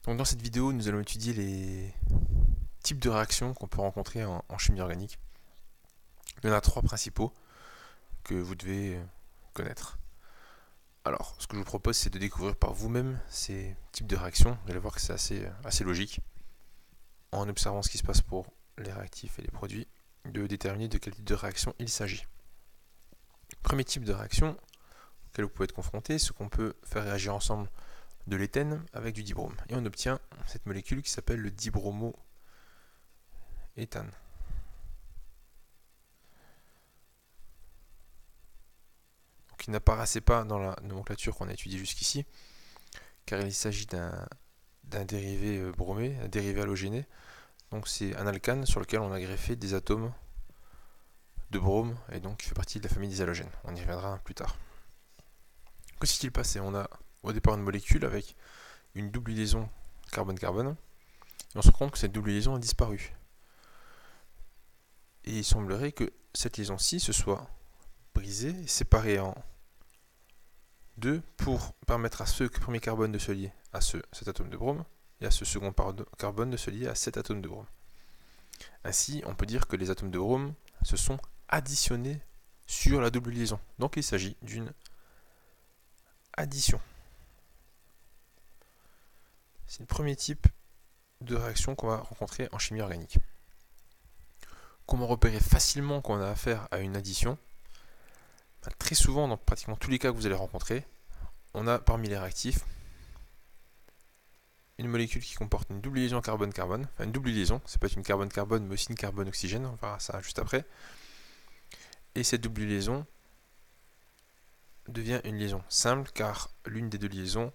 Donc dans cette vidéo, nous allons étudier les types de réactions qu'on peut rencontrer en chimie organique. Il y en a trois principaux que vous devez connaître. Alors, ce que je vous propose, c'est de découvrir par vous-même ces types de réactions. Vous allez voir que c'est assez logique, en observant ce qui se passe pour les réactifs et les produits, de déterminer de quel type de réaction il s'agit. Premier type de réaction auquel vous pouvez être confronté, c'est qu'on peut faire réagir ensemble de l'éthène avec du dibrome. Et on obtient cette molécule qui s'appelle le dibromoéthane. Qui n'apparaissait pas dans la nomenclature qu'on a étudiée jusqu'ici, car il s'agit d'un dérivé bromé, un dérivé halogéné. Donc c'est un alcane sur lequel on a greffé des atomes de brome, et donc il fait partie de la famille des halogènes. On y reviendra plus tard. Que s'est-il passé? On a au départ une molécule avec une double liaison carbone-carbone, et on se rend compte que cette double liaison a disparu. Et il semblerait que cette liaison-ci se soit brisée, séparée en deux pour permettre à ce premier carbone de se lier à cet atome de brome et à ce second carbone de se lier à cet atome de brome. Ainsi, on peut dire que les atomes de brome se sont additionnés sur la double liaison. Donc il s'agit d'une addition. C'est le premier type de réaction qu'on va rencontrer en chimie organique. Comment repérer facilement qu'on a affaire à une addition? Très souvent, dans pratiquement tous les cas que vous allez rencontrer, on a parmi les réactifs une molécule qui comporte une double liaison carbone-carbone, enfin une double liaison, c'est pas une carbone-carbone mais aussi une carbone-oxygène, on verra ça juste après. Et cette double liaison devient une liaison simple car l'une des deux liaisons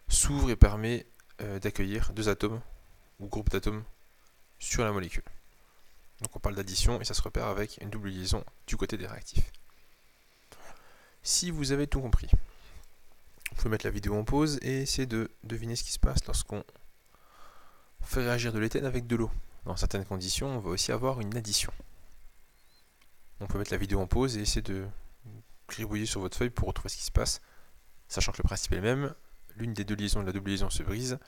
s'ouvre et permet d'accueillir deux atomes ou groupes d'atomes sur la molécule. Donc on parle d'addition et ça se repère avec une double liaison du côté des réactifs. Si vous avez tout compris, vous pouvez mettre la vidéo en pause et essayer de deviner ce qui se passe lorsqu'on fait réagir de l'éthène avec de l'eau. Dans certaines conditions, on va aussi avoir une addition. On peut mettre la vidéo en pause et essayer de gribouiller sur votre feuille pour retrouver ce qui se passe, sachant que le principe est le même. L'une des deux liaisons de la double liaison se brise,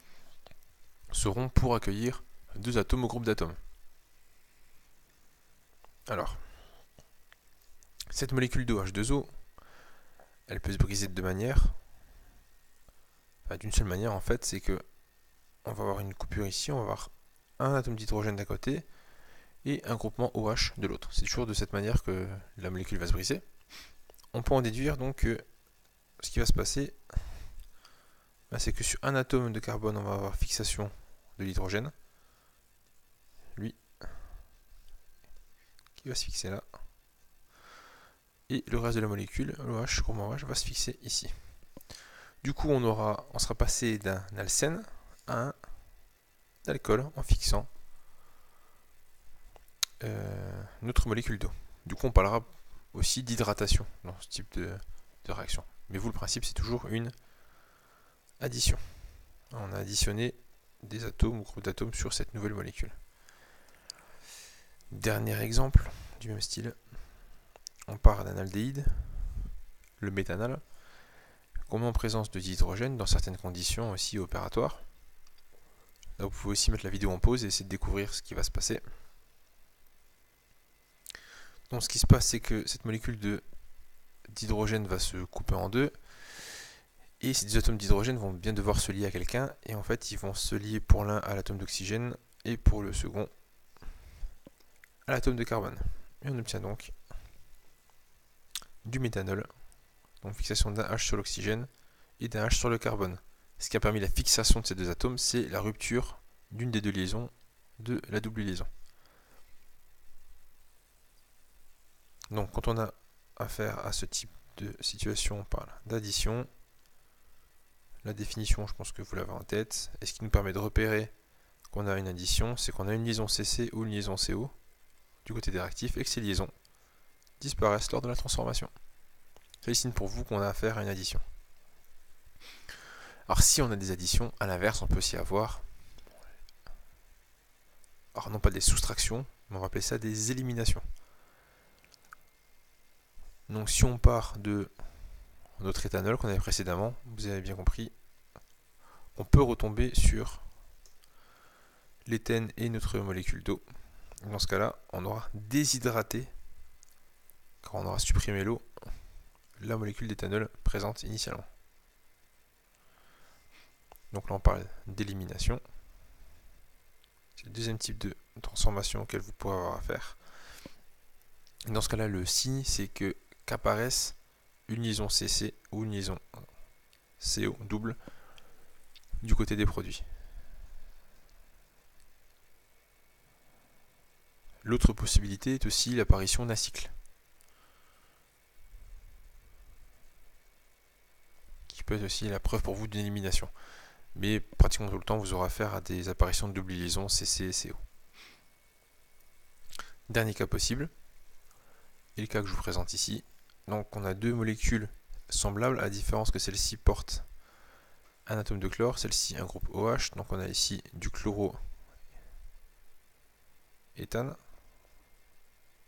seront pour accueillir deux atomes au groupe d'atomes. Alors, cette molécule de H2O, elle peut se briser de deux manières. Enfin, d'une seule manière en fait, c'est que on va avoir une coupure ici, on va avoir un atome d'hydrogène d'un côté et un groupement OH de l'autre. C'est toujours de cette manière que la molécule va se briser. On peut en déduire donc que ce qui va se passer, c'est que sur un atome de carbone, on va avoir fixation de l'hydrogène, lui, qui va se fixer là. Et le reste de la molécule, l'OH, groupement OH, va se fixer ici. Du coup, on sera passé d'un alcène à un alcool en fixant notre molécule d'eau. Du coup, on parlera aussi d'hydratation dans ce type de réaction. Mais vous, le principe, c'est toujours une addition. On a additionné des atomes ou groupes d'atomes sur cette nouvelle molécule. Dernier exemple du même style. On part d'un aldéhyde, le méthanal, qu'on met en présence de dihydrogène dans certaines conditions aussi opératoires. Là, vous pouvez aussi mettre la vidéo en pause et essayer de découvrir ce qui va se passer. Donc ce qui se passe, c'est que cette molécule d'hydrogène va se couper en deux, et ces deux atomes d'hydrogène vont bien devoir se lier à quelqu'un, et en fait ils vont se lier pour l'un à l'atome d'oxygène, et pour le second à l'atome de carbone. Et on obtient donc du méthanol, donc fixation d'un H sur l'oxygène et d'un H sur le carbone. Ce qui a permis la fixation de ces deux atomes, c'est la rupture d'une des deux liaisons de la double liaison. Donc quand on a affaire à ce type de situation, on parle d'addition. La définition, je pense que vous l'avez en tête. Et ce qui nous permet de repérer qu'on a une addition, c'est qu'on a une liaison CC ou une liaison CO du côté des réactifs et que ces liaisons disparaissent lors de la transformation. C'est le signe pour vous qu'on a affaire à une addition. Alors si on a des additions, à l'inverse, on peut aussi avoir, alors non pas des soustractions, mais on va appeler ça des éliminations. Donc si on part de notre éthanol qu'on avait précédemment, vous avez bien compris, on peut retomber sur l'éthène et notre molécule d'eau. Dans ce cas-là, on aura déshydraté, quand on aura supprimé l'eau, la molécule d'éthanol présente initialement. Donc là on parle d'élimination. C'est le deuxième type de transformation auquel vous pourrez avoir à faire. Dans ce cas-là, le signe, c'est qu'apparaisse une liaison CC ou une liaison CO double du côté des produits. L'autre possibilité est aussi l'apparition d'un cycle, qui peut être aussi la preuve pour vous d'une élimination. Mais pratiquement tout le temps, vous aurez affaire à des apparitions de double liaison CC et CO. Dernier cas possible, et le cas que je vous présente ici. Donc on a deux molécules semblables, à la différence que celle-ci porte un atome de chlore, celle-ci un groupe OH. Donc on a ici du chloroéthane.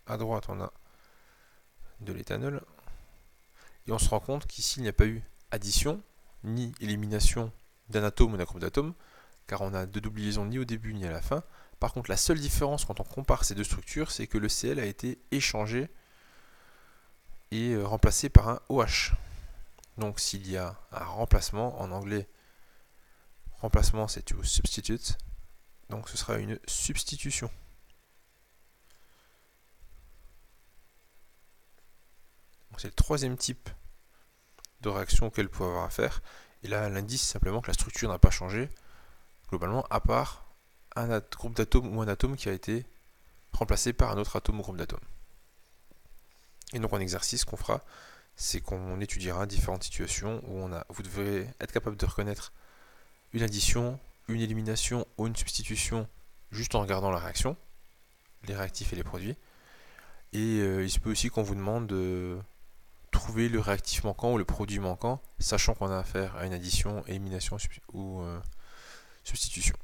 À droite, on a de l'éthanol. Et on se rend compte qu'ici, il n'y a pas eu addition, ni élimination d'un atome ou d'un groupe d'atomes, car on a deux doubles liaisons ni au début ni à la fin. Par contre, la seule différence quand on compare ces deux structures, c'est que le Cl a été échangé et remplacé par un OH. Donc s'il y a un remplacement, en anglais, remplacement c'est to substitute, donc ce sera une substitution. C'est le troisième type de réaction auquel vous pouvez avoir à faire. Et là, l'indice, c'est simplement que la structure n'a pas changé, globalement, à part un groupe d'atomes ou un atome qui a été remplacé par un autre atome ou groupe d'atomes. Et donc, en exercice qu'on fera, c'est qu'on étudiera différentes situations où vous devrez être capable de reconnaître une addition, une élimination ou une substitution juste en regardant la réaction, les réactifs et les produits. Et il se peut aussi qu'on vous demande de trouver le réactif manquant ou le produit manquant, sachant qu'on a affaire à une addition, élimination ou substitution.